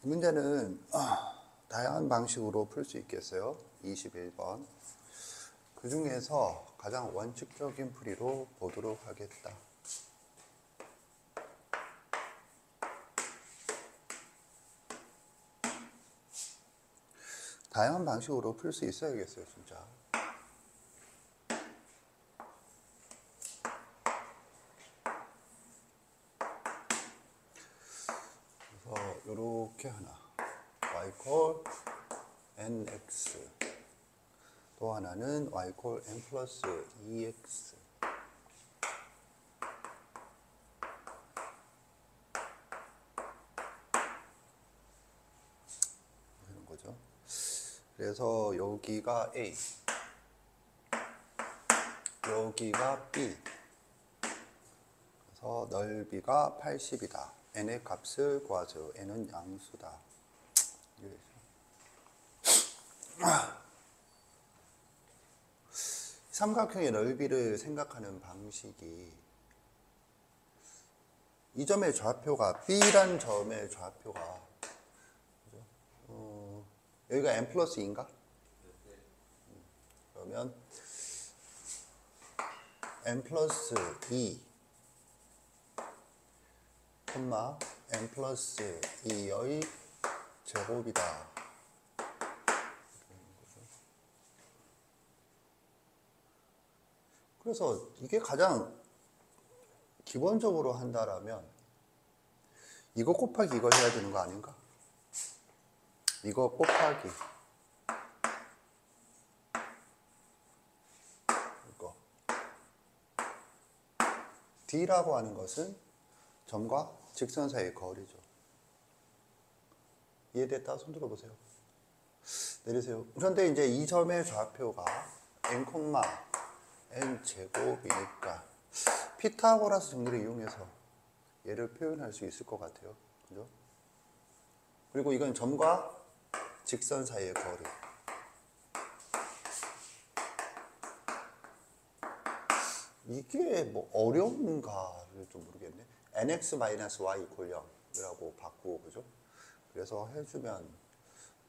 문제는 다양한 방식으로 풀 수 있겠어요. 21번. 그 중에서 가장 원칙적인 풀이로 보도록 하겠다. 다양한 방식으로 풀 수 있어야겠어요, 진짜. 그래서 요렇게 하나. y 콜 nx. 또 하나는 y 콜 n 플러스 2x. 이런 거죠. 그래서 여기가 a, 여기가 b. 그래서 넓이가 80이다. n의 값을 구하죠. n은 양수다. 삼각형의 넓이를 생각하는 방식이 이 점의 좌표가 B란 점의 좌표가 여기가 n 플러스 2인가? 그러면 n 플러스 2 n 플러스 2의 제곱이다. 그래서 이게 가장 기본적으로 한다라면 이거 곱하기 이거 해야 되는 거 아닌가? 이거 곱하기 이거. D라고 하는 것은 점과 직선 사이의 거리죠. 이해됐다? 손 들어보세요. 내리세요. 그런데 이제 이 점의 좌표가 n, n 제곱이니까 피타고라스 정리를 이용해서 얘를 표현할 수 있을 것 같아요. 그죠? 그리고 이건 점과 직선 사이의 거리. 이게 뭐 어려운가를 좀 모르겠네. nx-y 이퀄 0이라고 바꾸고, 그죠? 그래서 해주면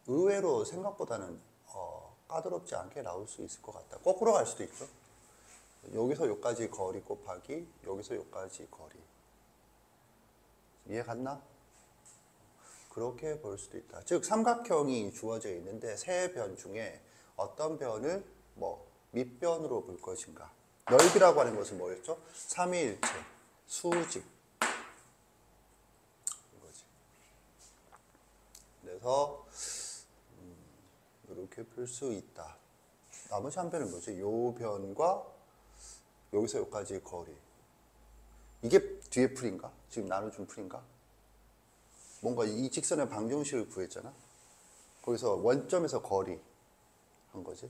의외로 생각보다는 까다롭지 않게 나올 수 있을 것 같다. 거꾸로 갈 수도 있죠. 여기서 여기까지 거리 곱하기 여기서 여기까지 거리. 이해 갔나? 그렇게 볼 수도 있다. 즉 삼각형이 주어져 있는데 세 변 중에 어떤 변을 밑변으로 볼 것인가. 넓이라고 하는 것은 뭐였죠? 삼위일체, 수직 이거지. 그래서 이렇게 풀 수 있다. 나머지 한 변은 뭐지? 요 변과 여기서 여기까지의 거리. 이게 뒤에 풀인가? 지금 나눠준 풀인가? 뭔가 이 직선의 방정식을 구했잖아. 거기서 원점에서 거리 한 거지.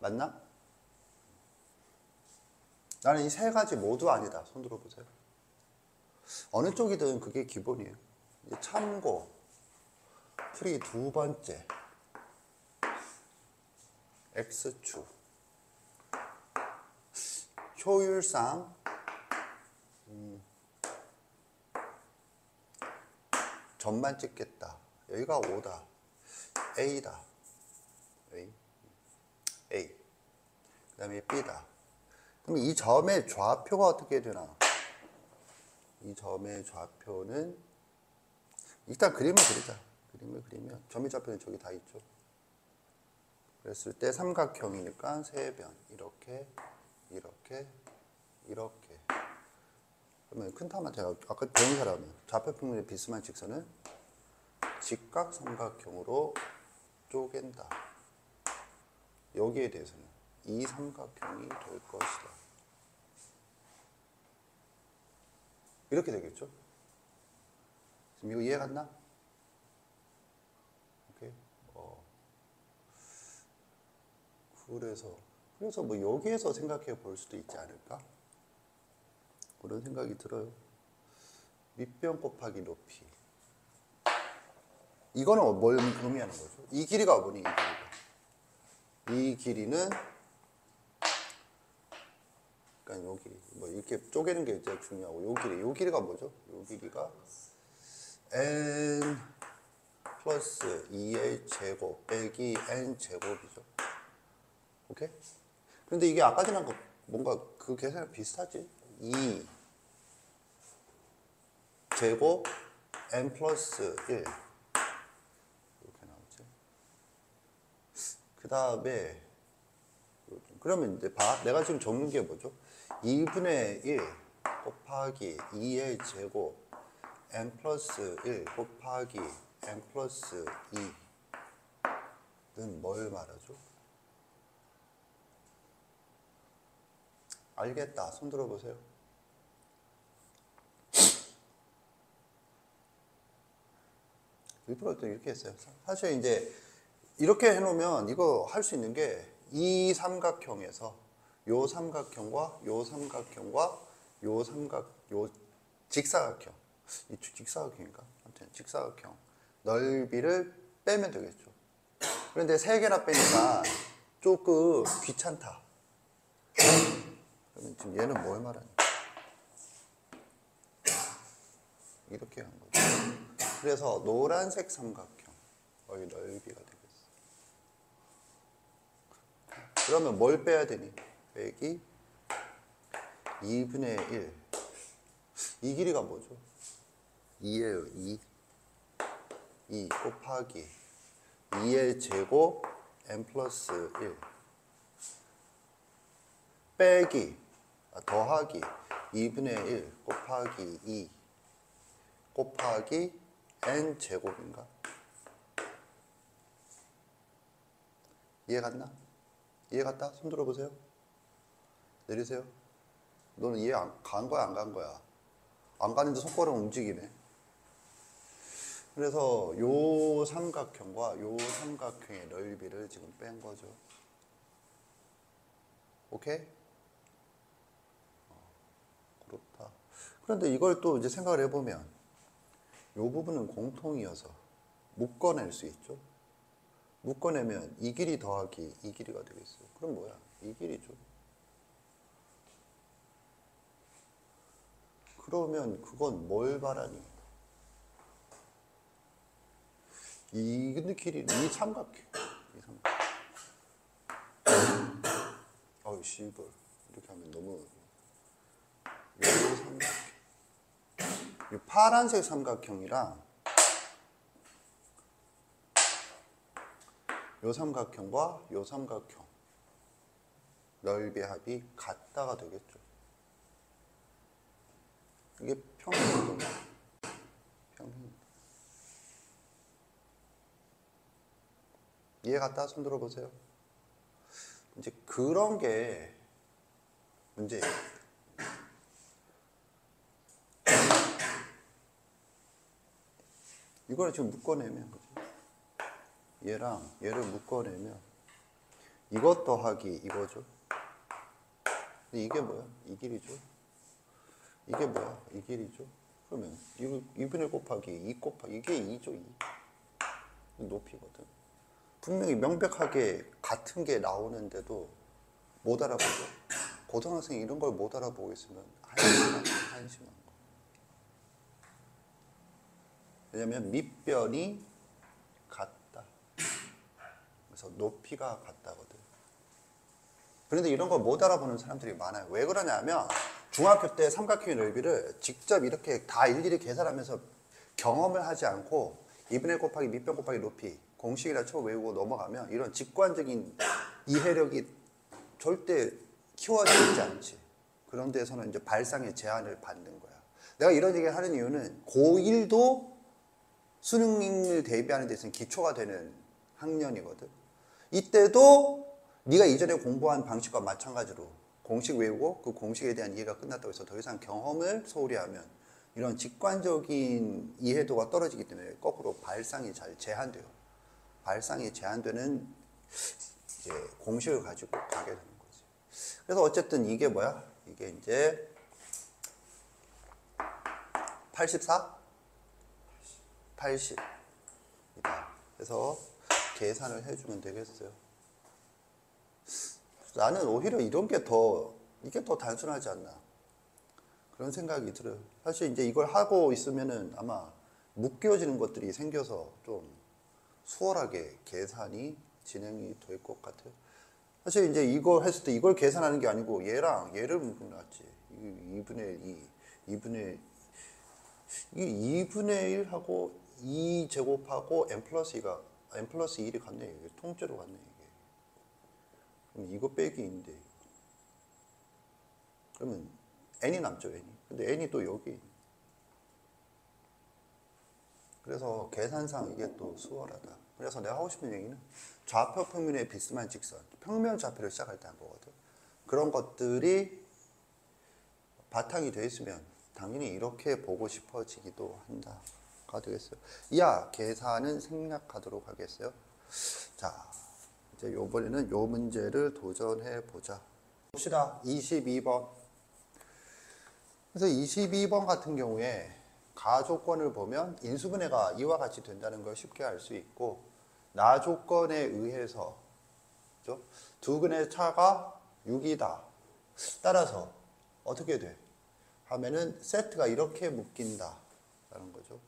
맞나? 나는 이 세 가지 모두 아니다. 손 들어보세요. 어느 쪽이든 그게 기본이에요. 참고 풀이 두 번째 X축. 효율상 점만 찍겠다. 여기가 5다. A다. A. 그 다음에 B다. 그럼 이 점의 좌표가 어떻게 되나? 이 점의 좌표는 일단 그림을 그리자. 그림을 그리면 점의 좌표는 저기 다 있죠. 그랬을 때 삼각형이니까 세 변. 이렇게, 이렇게, 이렇게. 그러면 큰 탐한테 아까 배운 사람은 좌표평면의 비스만 직선은 직각 삼각형으로 쪼갠다. 여기에 대해서는 이 삼각형이 될 것이다. 이렇게 되겠죠? 지금 이거 이해 갔나? 오케이. 그래서 뭐 여기에서 생각해 볼 수도 있지 않을까? 그런 생각이 들어요. 밑변 곱하기 높이. 이거는 뭘 의미하는 거죠? 이 길이가 뭐니? 이 길이가. 이 길이는 그러니까 여기 뭐 이렇게 쪼개는 게 이제 중요하고 요 길이가 뭐죠? 요 길이가 n 플러스 2의 제곱 빼기 n 제곱이죠. 오케이? 그런데 이게 아까 전에 거 뭔가 그 계산이랑 비슷하지? 2 제곱 n 플러스 1 이렇게 나오지. 그 다음에 그러면 이제 봐. 내가 지금 적는 게 뭐죠? 2분의 1 곱하기 2의 제곱 n 플러스 1 곱하기 n 플러스 2는 뭘 말하죠? 알겠다. 손 들어보세요. 일부러 또 이렇게 했어요. 사실 이제 이렇게 해놓으면 이거 할 수 있는 게 이 삼각형에서 요 삼각형과 요 삼각형과 요 직사각형, 이 직사각형인가? 아무튼 직사각형 넓이를 빼면 되겠죠. 그런데 세 개나 빼니까 조금 귀찮다. 그러면 지금 얘는 뭘 말하냐? 이렇게 한 거죠. 그래서 노란색 삼각형 여기 넓이가 되겠어. 그러면 뭘 빼야 되니? 빼기 2분의 1. 이 길이가 뭐죠? 2예요. 2 곱하기 2의 제곱 n 플러스 1 빼기 더하기 2분의 1 곱하기 2 곱하기 n 제곱인가? 이해 갔나? 이해 갔다? 손 들어보세요. 내리세요. 너는 이해 간 거야, 안 간 거야? 안 가는데 손가락 움직이네. 그래서 요 삼각형과 요 삼각형의 넓이를 지금 뺀 거죠. 오케이? 그렇다. 그런데 이걸 또 이제 생각을 해보면 요 부분은 공통이어서 묶어낼 수 있죠. 묶어내면 이 길이 더하기 이 길이가 되겠어요. 그럼 뭐야? 이 길이죠. 그러면 그건 뭘 말하니? 이 길이 이 삼각형. 이 삼각형. 어이 씨발 이렇게 하면 너무 요 삼각형. 이 파란색 삼각형이랑 요 삼각형과 요 삼각형 넓이 합이 같다가 되겠죠. 이게 평행이거든요. 평행. 이해 갔다? 손 들어보세요. 이제 그런 게 문제예요. 이걸 지금 묶어내면 그죠? 얘랑 얘를 묶어내면 이것 더하기 이거죠. 근데 이게 뭐야? 이 길이죠. 이게 뭐야? 이 길이죠. 그러면 2분의 곱하기 2 곱하기 이게 2죠. 2. 높이거든. 분명히 명백하게 같은 게 나오는데도 못 알아보죠. 고등학생이 이런 걸 못 알아보고 있으면 한심한 거. 왜냐면 밑변이 같다. 그래서 높이가 같다거든. 그런데 이런 걸 못 알아보는 사람들이 많아요. 왜 그러냐면 중학교 때 삼각형의 넓이를 직접 이렇게 다 일일이 계산하면서 경험을 하지 않고 2분의 곱하기 밑변 곱하기 높이 공식이라 쳐 외우고 넘어가면 이런 직관적인 이해력이 절대 키워지지 않지. 그런 데서는 이제 발상의 제한을 받는 거야. 내가 이런 얘기를 하는 이유는 고1도 수능을 대비하는 데 있어서 기초가 되는 학년이거든. 이때도 네가 이전에 공부한 방식과 마찬가지로 공식 외우고 그 공식에 대한 이해가 끝났다고 해서 더 이상 경험을 소홀히 하면 이런 직관적인 이해도가 떨어지기 때문에 거꾸로 발상이 잘 제한돼요. 발상이 제한되는 이제 공식을 가지고 가게 되는 거지. 그래서 어쨌든 이게 뭐야? 이게 이제 84? 80이다. 그래서 계산을 해주면 되겠어요. 나는 오히려 이게 더 단순하지 않나. 그런 생각이 들어요. 사실 이제 이걸 하고 있으면은 아마 묶여지는 것들이 생겨서 좀 수월하게 계산이 진행이 될 것 같아요. 사실 이제 이거 했을 때 이걸 계산하는 게 아니고 얘랑 얘를 묶어놨지. 2분의 2, 2분의 이게 2분의 1하고 2 제곱하고 n 플러스 2가 n 플러스 1이 같네. 이게 통째로 같네 이게. 그럼 이거 빼기 인데 그러면 n이 남죠 n이. 근데 n이 또 여기. 그래서 계산상 이게 또 수월하다. 그래서 내가 하고 싶은 얘기는 좌표 평면의 비스만 직선, 평면 좌표를 시작할 때 한 거거든. 그런 것들이 바탕이 돼 있으면 당연히 이렇게 보고 싶어지기도 한다가 되겠어요. 이하 계산은 생략하도록 하겠어요. 자, 이제 요번에는 요 문제를 도전해 보자. 봅시다. 22번. 그래서 22번 같은 경우에 가조건을 보면 인수분해가 이와 같이 된다는 걸 쉽게 알 수 있고, 나조건에 의해서 그렇죠? 두 근의 차가 6이다. 따라서 어떻게 돼? 하면은 세트가 이렇게 묶인다 라는 거죠.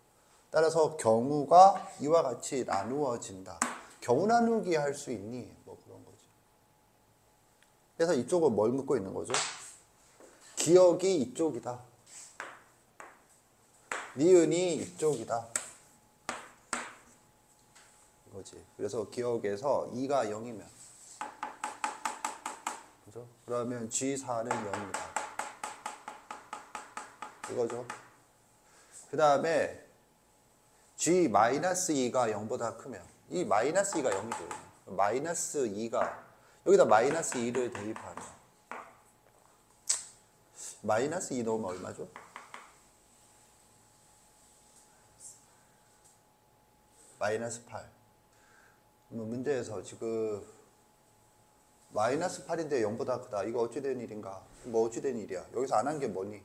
따라서 경우가 이와 같이 나누어진다. 경우 나누기 할 수 있니? 뭐 그런 거죠. 그래서 이쪽은 뭘 묶고 있는 거죠? 기억이 이쪽이다. 니은이 이쪽이다. 이거지. 그래서 기억에서 2가 0이면 그죠? 그러면 G4는 0이다. 이거죠. 그 다음에 G-2가 0보다 크면 이 마이너스 2가 0이죠. 마이너스 2가 여기다 마이너스 2를 대입하면 마이너스 2 넣으면 얼마죠? 마이너스 8. 그러면 문제에서 지금 마이너스 8인데 0보다 크다. 이거 어찌 된 일인가? 뭐 어찌 된 일이야? 여기서 안 한 게 뭐니?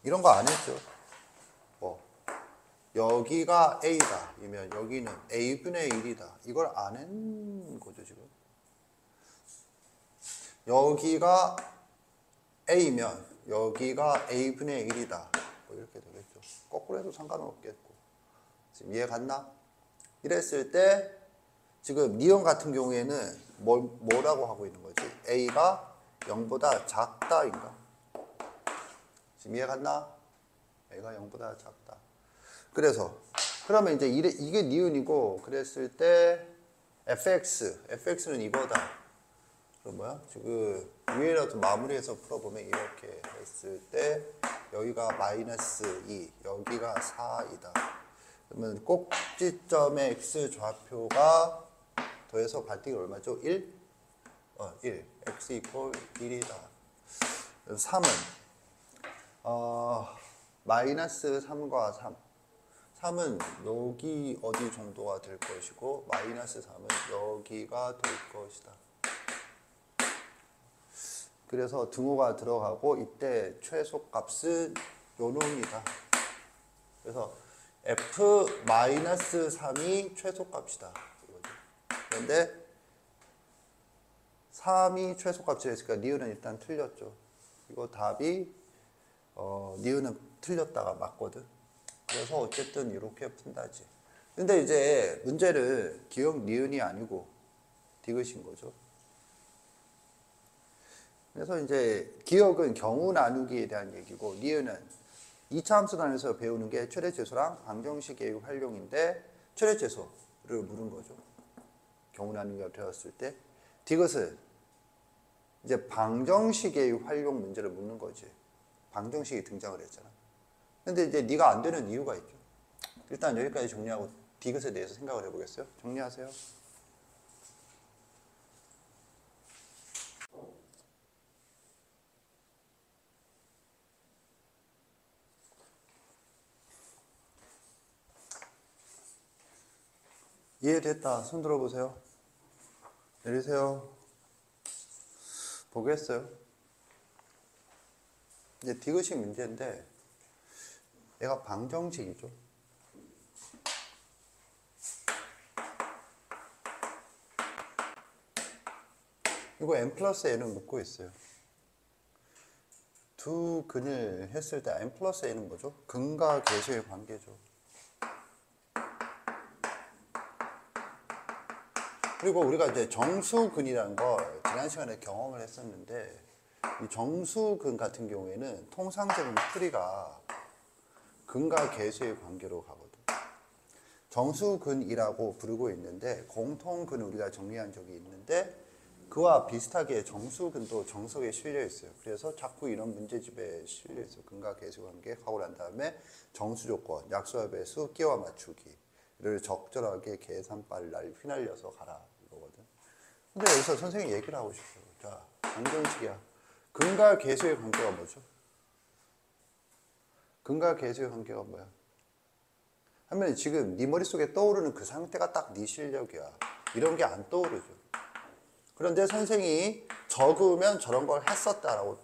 이런 거 안 했죠. 뭐 여기가 A다. 이면 여기는 A분의 1이다. 이걸 안 한 거죠 지금. 여기가 A면 여기가 A분의 1이다. 뭐 이렇게 되겠죠. 거꾸로 해도 상관은 없겠고. 지금 이해 갔나? 이랬을 때 지금 니은 같은 경우에는 뭐라고 하고 있는 거지? A가 0보다 작다인가? 지금 이해 갔나? A가 0보다 작다. 그래서 그러면 이제 이게 니은이고 그랬을 때 fx는 이거다. 그럼 뭐야? 지금 위에라도 마무리해서 풀어보면 이렇게 했을 때 여기가 마이너스 2, 여기가 4이다. 그러면 꼭지점의 x 좌표가 더해서 반대가 얼마죠? 1? 1. x 이퀄 1이다. 3은 마이너스 3과 3. 3은 여기 어디 정도가 될 것이고 마이너스 3은 여기가 될 것이다. 그래서 등호가 들어가고 이때 최소값은 요 놈이다. 그래서 f-3이 최소값이다. 그런데 3이 최소값이랬으니까 니은은 일단 틀렸죠. 이거 답이 니은은 틀렸다가 맞거든. 그래서 어쨌든 이렇게 푼다지. 근데 이제 문제를 기억 니은이 아니고 디귿인 거죠. 그래서 이제 기억은 경우 나누기에 대한 얘기고 니은은 2차 함수단에서 배우는 게 최대최소랑 방정식의 활용인데 최대최소를 물은 거죠. 경우 나누기가 되었을 때 디귿은 이제 방정식의 활용 문제를 묻는 거지. 방정식이 등장을 했잖아. 근데 이제 네가 안 되는 이유가 있죠. 일단 여기까지 정리하고 디귿에 대해서 생각을 해보겠어요. 정리하세요. 이해됐다. 손 들어보세요. 내리세요. 보겠어요. 이제 디귿이 문제인데 얘가 방정식이죠. 이거 n 플러스 n을 묻고 있어요. 두 근을 했을 때 n 플러스 n은 뭐죠? 근과 계수의 관계죠. 그리고 우리가 이제 정수근이라는 걸 지난 시간에 경험을 했었는데, 이 정수근 같은 경우에는 통상적인 풀이가 근과 계수의 관계로 가거든. 정수근이라고 부르고 있는데, 공통근을 우리가 정리한 적이 있는데, 그와 비슷하게 정수근도 정석에 실려 있어요. 그래서 자꾸 이런 문제집에 실려 있어요. 근과 계수 관계 하고 난 다음에 정수 조건, 약수와 배수, 끼워 맞추기를 적절하게 계산빨 날 휘날려서 가라 이거거든. 근데 여기서 선생님이 얘기를 하고 싶어요. 자, 방정식이야. 근과 계수의 관계가 뭐죠? 근과 계수의 관계가 뭐야? 하면 지금 네 머릿속에 떠오르는 그 상태가 딱 네 실력이야. 이런 게 안 떠오르죠. 그런데 선생이 적으면 저런 걸 했었다라고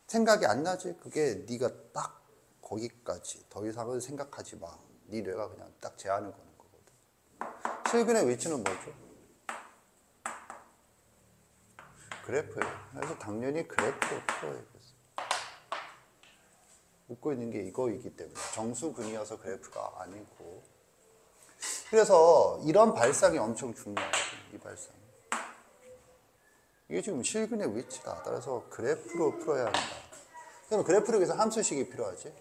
생각이 안 나지? 그게 네가 딱 거기까지. 더 이상은 생각하지 마. 네 뇌가 그냥 딱 제한을 거는 거거든. 실근의 위치는 뭐죠? 그래프예요. 그래서 당연히 그래프로 풀어야겠어. 웃고 있는 게 이거이기 때문에. 정수근이어서 그래프가 아니고. 그래서 이런 발상이 엄청 중요하거든요. 이 발상. 이게 지금 실근의 위치다. 따라서 그래프로 풀어야 한다. 그럼 그래프를 위해서 함수식이 필요하지.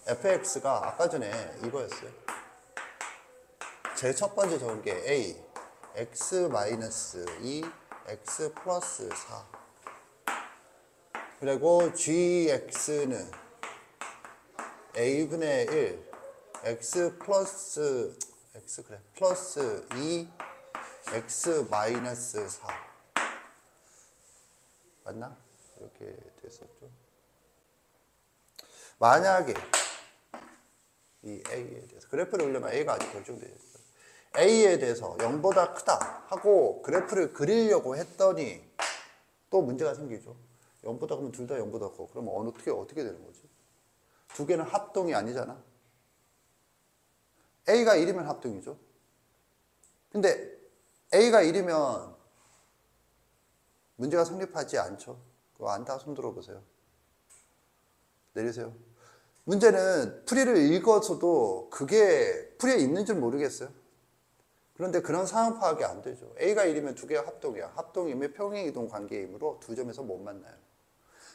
fx가 아까 전에 이거였어요. 제일 첫 번째 적은 게 a, x-2, x 플러스 4. 그리고 gx는 a분의 1, x 플러스 2, x 마이너스 4. 맞나? 이렇게 됐었죠. 만약에 이 a에 대해서 그래프를 올리면 a가 아직 결정되어 있어요. a에 대해서 0보다 크다 하고 그래프를 그리려고 했더니 또 문제가 생기죠. 0보다 크면 둘 다 0보다 커. 그러면 어떻게 되는 거지? 두 개는 합동이 아니잖아. a가 1이면 합동이죠. 근데 a가 1이면 문제가 성립하지 않죠. 그거 안다 손 들어보세요. 내리세요. 문제는 풀이를 읽어서도 그게 풀이에 있는 줄 모르겠어요. 그런데 그런 상황 파악이 안 되죠. A가 1이면 두 개가 합동이야. 합동이면 평행이동 관계이므로 두 점에서 못 만나요.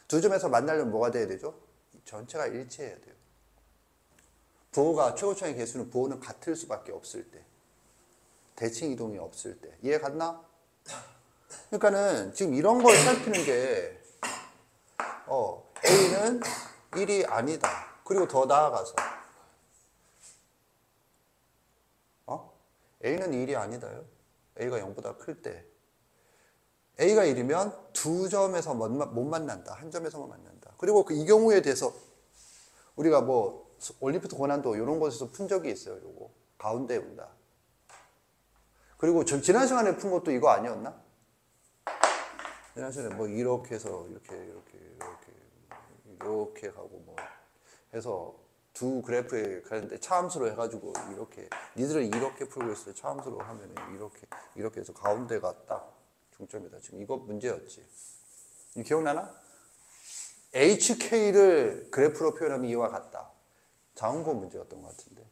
두 점에서 만나려면 뭐가 돼야 되죠? 전체가 일치해야 돼요. 부호가 최고차의 개수는 부호는 같을 수밖에 없을 때. 대칭 이동이 없을 때. 이해 갔나? 그러니까는 지금 이런 걸 살피는 게 A는 1이 아니다. 그리고 더 나아가서 A는 1이 아니다요. A가 0보다 클 때. A가 1이면 두 점에서 못 만난다. 한 점에서만 만난다. 그리고 이 경우에 대해서 우리가 뭐 올림피트 고난도 이런 곳에서 푼 적이 있어요. 요거 가운데 온다. 그리고 지난 시간에 푼 것도 이거 아니었나? 지난 시간에 뭐 이렇게 해서 이렇게 하고 뭐 해서 두 그래프에 가는데 차함수로 해가지고 이렇게 니들은 이렇게 풀고 있어요. 차함수로 하면은 이렇게 해서 가운데가 딱 중점이다. 지금 이거 문제였지. 기억나나? HK를 그래프로 표현하면 이와 같다. 자원고 문제였던 것 같은데.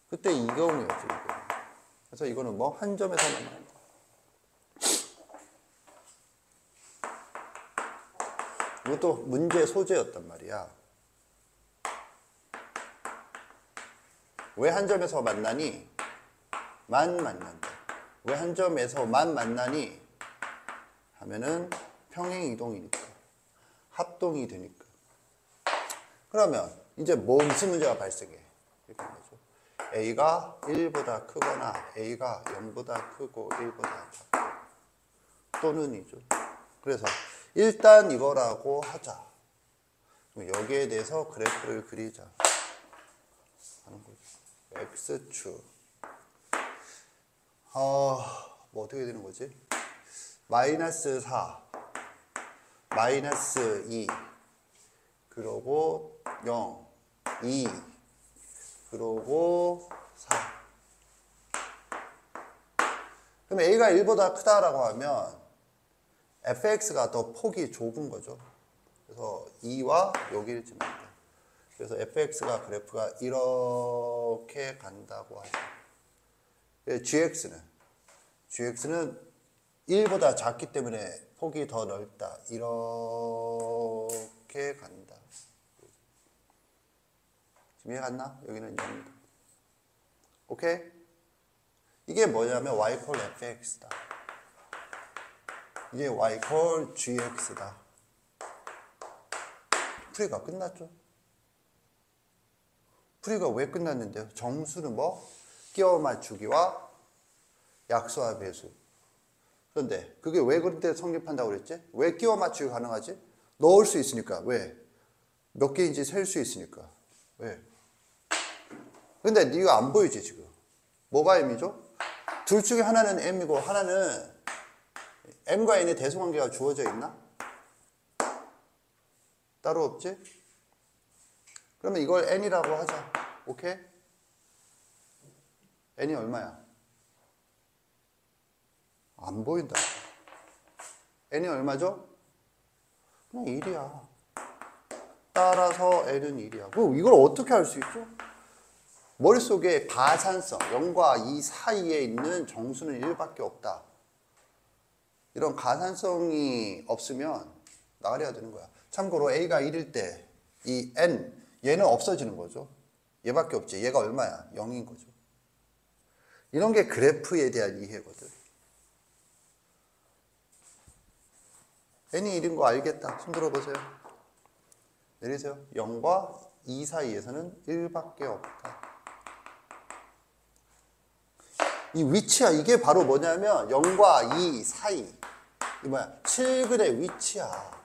그때 이 경우였죠. 그래서 이거는 뭐 한 점에서만 한다. 이것도 문제 소재였단 말이야. 왜 한 점에서 만나니? 만 만난다. 왜 한 점에서만 만나니? 하면은 평행 이동이니까. 합동이 되니까. 그러면 이제 무슨 문제가 발생해? 이렇게 거죠. A가 1보다 크거나 A가 0보다 크고 1보다 작고 또는이죠. 그래서 일단 이거라고 하자. 여기에 대해서 그래프를 그리자 하는 거죠. X축. 뭐 어떻게 되는 거지? 마이너스 4, 마이너스 2, 그러고 0, 2, 그러고 4. 그럼 A가 1보다 크다라고 하면 fx가 더 폭이 좁은 거죠. 그래서 2와 여기를 찍는다. 그래서 fx가 그래프가 이렇게 간다고 하죠. gx는 1보다 작기 때문에 폭이 더 넓다. 이렇게 간다. 지금 이해 갔나? 여기는 0이다. 오케이? 이게 뭐냐면 y 콜 fx다. 이게 y 콜 gx다. 풀이가 끝났죠? 풀이가 왜 끝났는데요? 정수는 뭐? 끼워 맞추기와 약수와 배수. 그런데 그게 왜 그런데 성립한다고 그랬지? 왜 끼워 맞추기 가능하지? 넣을 수 있으니까. 왜? 몇 개인지 셀 수 있으니까. 왜? 근데 네가 안 보이지 지금. 뭐가 m이죠? 둘 중에 하나는 m이고 하나는 m과 n의 대소관계가 주어져 있나? 따로 없지? 그러면 이걸 n이라고 하자. 오케이? n이 얼마야? 안 보인다. n이 얼마죠? 그냥 1이야. 따라서 n은 1이야. 그럼 이걸 어떻게 할 수 있죠? 머릿속에 가산성, 0과 2 사이에 있는 정수는 1밖에 없다. 이런 가산성이 없으면 나가려야 되는 거야. 참고로 a가 1일 때 이 n, 얘는 없어지는 거죠. 얘밖에 없지. 얘가 얼마야? 0인 거죠. 이런 게 그래프에 대한 이해거든. n이 1인 거 알겠다. 손 들어보세요. 내리세요. 0과 2 사이에서는 1밖에 없다. 이 위치야. 이게 바로 뭐냐면 0과 2 사이. 이 뭐야? 7근의 위치야.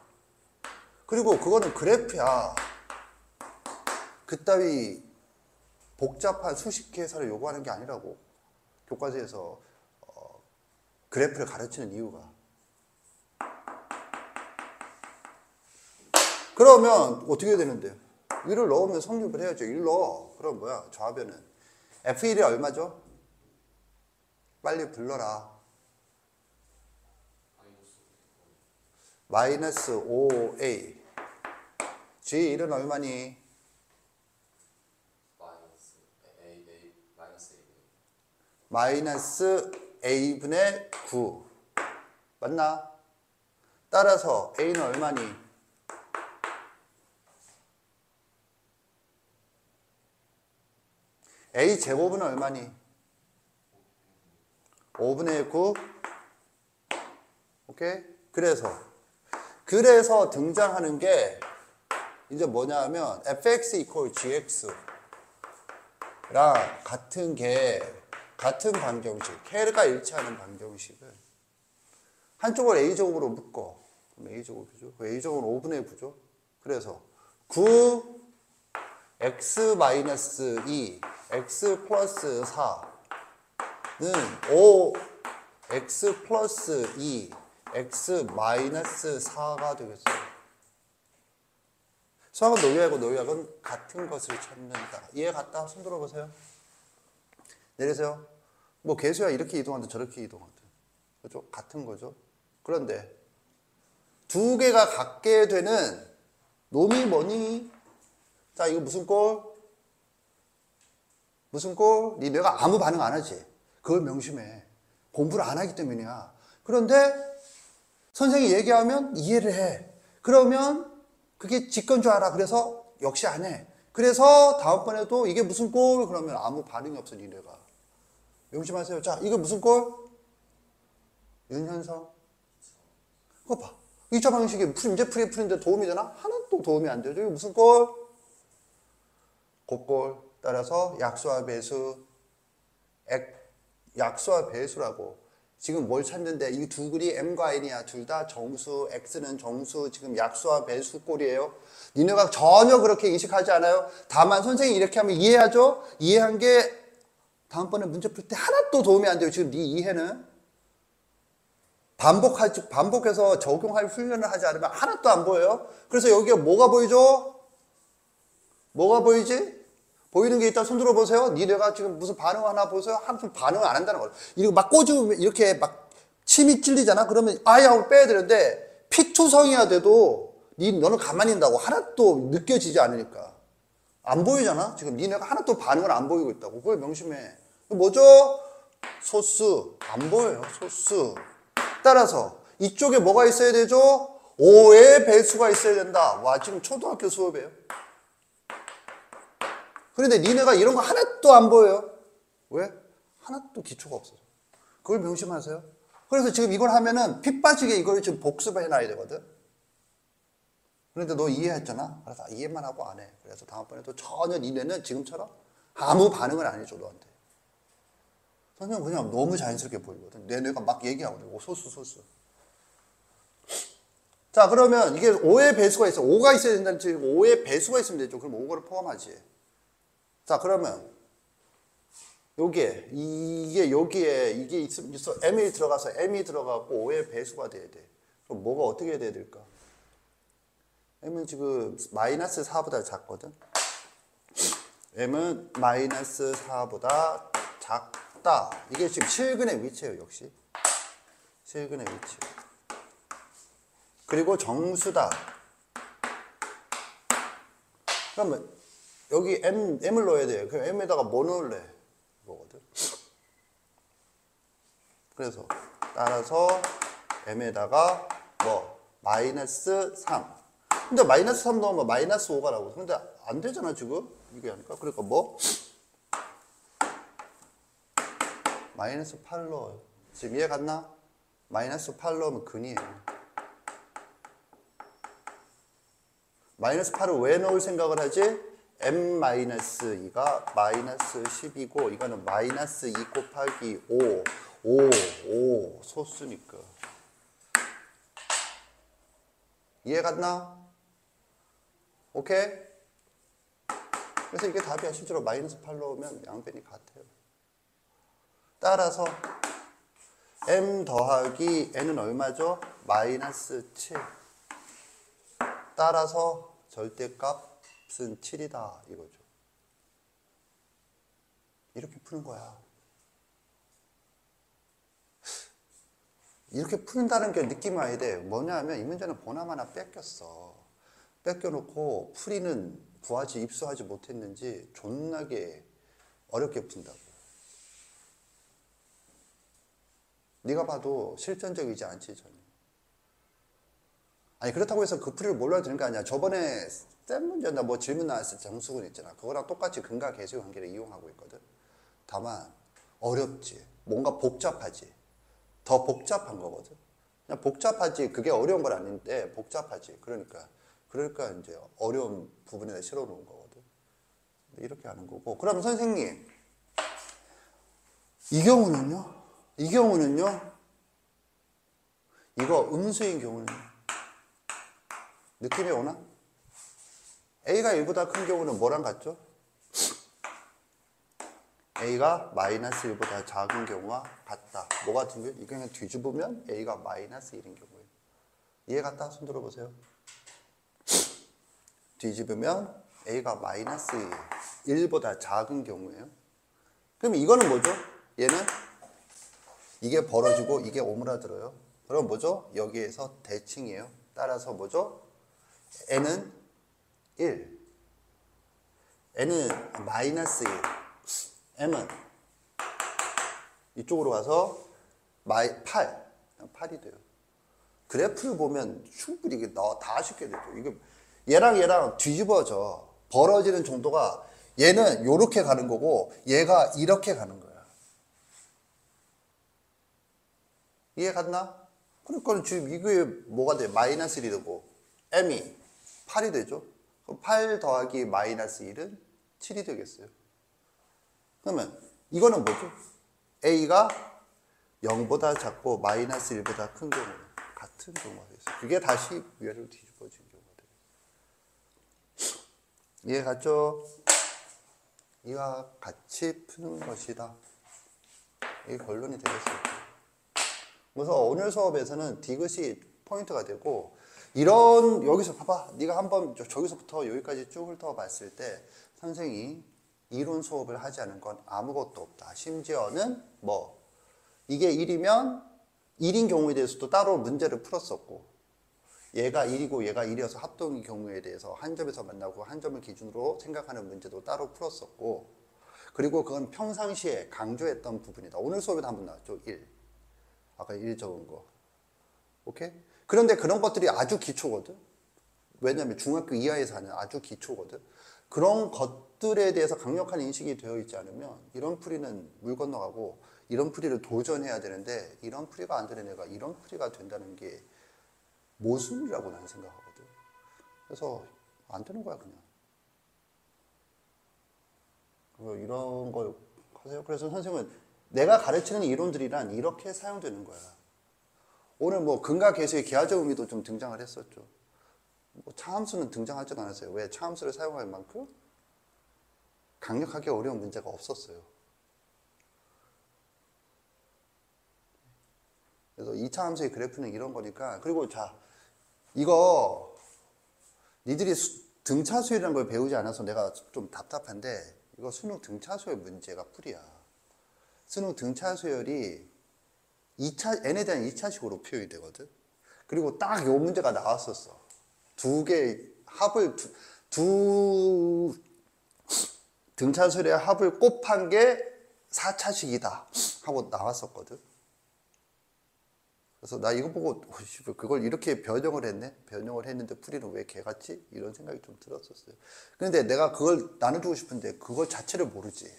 그리고 그거는 그래프야. 그따위 복잡한 수식 계산을 요구하는 게 아니라고. 교과서에서 그래프를 가르치는 이유가. 그러면 어떻게 되는데요? 1을 넣으면 성립을 해야죠. 1 넣어. 그럼 뭐야? 좌변은 F1이 얼마죠? 빨리 불러라. 마이너스 5a. G1은 얼마니? 마이너스 a분의 9. 맞나? 따라서 a는 얼마니? a 제곱은 얼마니? 5분의 9. 오케이? 그래서 등장하는 게 이제 뭐냐 하면 fx equal gx랑 같은 방정식, K가 일치하는 방정식을 한쪽을 a제곱으로 묶어. 그럼 a제곱이죠. a제곱은 5분의 9죠. 그래서 9 x-2 x 플러스 4는 5 x 플러스 2 x 마이너스 4가 되겠어요. 수학은 논리하고 논리학은 같은 것을 찾는다. 이해 갔다? 손 들어보세요. 내리세요. 뭐 개수야 이렇게 이동하든 저렇게 이동하든. 그죠? 같은 거죠. 그런데 두 개가 같게 되는 놈이 뭐니? 자, 이거 무슨 꼴? 무슨 꼴? 내가 아무 반응 안 하지. 그걸 명심해. 공부를 안 하기 때문이야. 그런데 선생님이 얘기하면 이해를 해. 그러면 그게 직권 줄 알아. 그래서 역시 안 해. 그래서 다음번에도 이게 무슨 꼴? 그러면 아무 반응이 없어, 니네가. 명심하세요. 자, 이거 무슨 꼴? 윤현성. 그거 봐. 2차 방식이 문제 풀이인데 도움이 되나? 하나도 도움이 안 되죠. 이거 무슨 꼴? 곱꼴. 따라서 약수와 배수. 약수와 배수라고. 지금 뭘 찾는데 이 두 글이 m과 n이야. 둘 다 정수, x는 정수, 지금 약수와 배수 꼴이에요. 니네가 전혀 그렇게 인식하지 않아요. 다만 선생님이 이렇게 하면 이해하죠? 이해한 게 다음번에 문제 풀 때 하나도 도움이 안 돼요. 지금 네 이해는. 반복해서 적용할 훈련을 하지 않으면 하나도 안 보여요. 그래서 여기에 뭐가 보이죠? 뭐가 보이지? 보이는 게 있다. 손 들어보세요. 니네가 지금 무슨 반응 하나 보세요. 하나도 반응을 안 한다는 거예요. 이거 막 꼬집으면 이렇게 막 침이 찔리잖아. 그러면 아야 하고 빼야 되는데 피투성이야 돼도 너는 가만히 있다고 하나도 느껴지지 않으니까. 안 보이잖아. 지금 니네가 하나도 반응을 안 보이고 있다고. 그걸 명심해. 뭐죠? 소수. 안 보여요. 소수. 따라서 이쪽에 뭐가 있어야 되죠? 5의 배수가 있어야 된다. 와, 지금 초등학교 수업이에요. 그런데 니네가 이런 거 하나도 안 보여요. 왜? 하나도 기초가 없어요. 그걸 명심하세요. 그래서 지금 이걸 하면은 피 빠지게 이걸 지금 복습을 해놔야 되거든. 그런데 너 이해했잖아. 그래서 이해만 하고 안 해. 그래서 다음번에도 전혀 니네는 지금처럼 아무 반응을 안 해줘, 너한테. 선생님 그냥 너무 자연스럽게 보이거든. 내 뇌가 막 얘기하고 있고, 소수. 자, 그러면 이게 5의 배수가 있어. 5가 있어야 된다는 뜻이고, 5의 배수가 있으면 되죠. 그럼 5를 포함하지. 자, 그러면 여기에 이게 있어 m이 들어가서 m이 들어가고 5의 배수가 돼야 돼. 그럼 뭐가 어떻게 돼야 될까? m은 지금 마이너스 4보다 작거든. m은 마이너스 4보다 작다. 이게 지금 실근의 위치예요. 역시 실근의 위치. 그리고 정수다. 그러면 여기 m을 넣어야 돼요. 그럼 m에다가 뭐 넣을래? 이거거든. 그래서 따라서 m에다가 뭐 마이너스 3. 근데 마이너스 3 넣으면 마이너스 5가 나오고. 근데 안 되잖아 지금. 이게 아닐까? 그러니까 뭐 마이너스 8 넣어요. 지금 이해 갔나? 마이너스 8 넣으면 근이에요. 마이너스 8을 왜 넣을 생각을 하지? m-2가 마이너스 10이고 이거는 마이너스 2 곱하기 5 소수니까. 이해 갔나? 오케이? 그래서 이게 답이야. 실제로 마이너스 8 넣으면 양변이 같아요. 따라서 m 더하기 n은 얼마죠? 마이너스 7. 따라서 절대값은 7이다 이거죠. 이렇게 푸는 거야. 이렇게 푼다는 게 느낌이 와야 돼. 뭐냐 하면 이 문제는 보나마나 뺏겼어. 뺏겨놓고 풀이는 구하지 입수하지 못했는지 존나게 어렵게 푼다고. 네가 봐도 실전적이지 않지 전혀. 아니 그렇다고 해서 그 풀이를 몰라야 되는 거 아니야. 저번에 쌤 문제나 뭐 질문 나왔을 때 정수근 있잖아. 그거랑 똑같이 근과 계수 관계를 이용하고 있거든. 다만 어렵지. 뭔가 복잡하지. 더 복잡한 거거든. 그냥 복잡하지. 그게 어려운 건 아닌데 복잡하지. 그러니까 이제 어려운 부분에 실어 놓은 거거든. 이렇게 하는 거고. 그럼 선생님 이 경우는요? 이거 음수인 경우는 느낌이 오나? A가 1보다 큰 경우는 뭐랑 같죠? A가 마이너스 1보다 작은 경우와 같다. 뭐 같은 거예요? 이거 그냥 뒤집으면 A가 마이너스 1인 경우예요. 이해 갔다? 손 들어보세요. 뒤집으면 A가 마이너스 1보다 작은 경우예요. 그럼 이거는 뭐죠? 얘는 이게 벌어지고 이게 오므라들어요. 그럼 뭐죠? 여기에서 대칭이에요. 따라서 뭐죠? n은 1, n은 마이너스 1, m은 이쪽으로 가서 8이 돼요. 그래프를 보면 충분히 이게 다 쉽게 되죠. 이게 얘랑 뒤집어져. 벌어지는 정도가 얘는 이렇게 가는 거고 얘가 이렇게 가는 거야. 이해 갔나? 그러니까 지금 이게 뭐가 돼? 마이너스 1이 되고 m이 8이 되죠. 그럼 8 더하기 마이너스 1은 7이 되겠어요. 그러면 이거는 뭐죠? A가 0보다 작고 마이너스 1보다 큰 경우 같은 경우가 되겠어요. 그게 다시 위아래로 뒤집어진 경우가 되겠어요. 이해 갔죠? 이와 같이 푸는 것이다. 이게 결론이 되겠어요. 그래서 오늘 수업에서는 디귿이 포인트가 되고 이런 여기서 봐봐. 네가 한번 저기서부터 여기까지 쭉 훑어봤을 때 선생이 이론 수업을 하지 않은 건 아무것도 없다. 심지어는 뭐 이게 1이면 1인 경우에 대해서도 따로 문제를 풀었었고 얘가 1이고 얘가 1이어서 합동인 경우에 대해서 한 점에서 만나고 한 점을 기준으로 생각하는 문제도 따로 풀었었고 그리고 그건 평상시에 강조했던 부분이다. 오늘 수업에도 한번 나왔죠. 1. 아까 1 적은 거. 오케이? 그런데 그런 것들이 아주 기초거든. 왜냐하면 중학교 이하에서 하는 아주 기초거든. 그런 것들에 대해서 강력한 인식이 되어 있지 않으면 이런 풀이는 물 건너가고 이런 풀이를 도전해야 되는데 이런 풀이가 안 되는 애가 이런 풀이가 된다는 게 모순이라고 나는 생각하거든. 그래서 안 되는 거야 그냥. 이런 걸 하세요. 그래서 선생님은 내가 가르치는 이론들이란 이렇게 사용되는 거야. 오늘 뭐 근과 계수의 기하적 의미도 좀 등장을 했었죠. 뭐 차함수는 등장하지 않았어요. 왜? 차함수를 사용할 만큼 강력하게 어려운 문제가 없었어요. 그래서 2차 함수의 그래프는 이런 거니까. 그리고 자, 이거 니들이 등차수열이라는 걸 배우지 않아서 내가 좀 답답한데 이거 수능 등차수열 문제가 풀이야. 수능 등차수열이 2차, n에 대한 2차식으로 표현이 되거든. 그리고 딱 요 문제가 나왔었어. 두 개 합을 두 등차수열의 합을 곱한 게 4차식이다 하고 나왔었거든. 그래서 나 이거 보고 그걸 이렇게 변형을 했네? 변형을 했는데 풀이는 왜 개같지? 이런 생각이 좀 들었었어요. 그런데 내가 그걸 나눠주고 싶은데 그걸 자체를 모르지.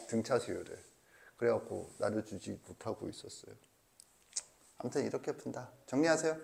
등차수열을. 그래갖고 나눠주지 못하고 있었어요. 아무튼 이렇게 푼다. 정리하세요.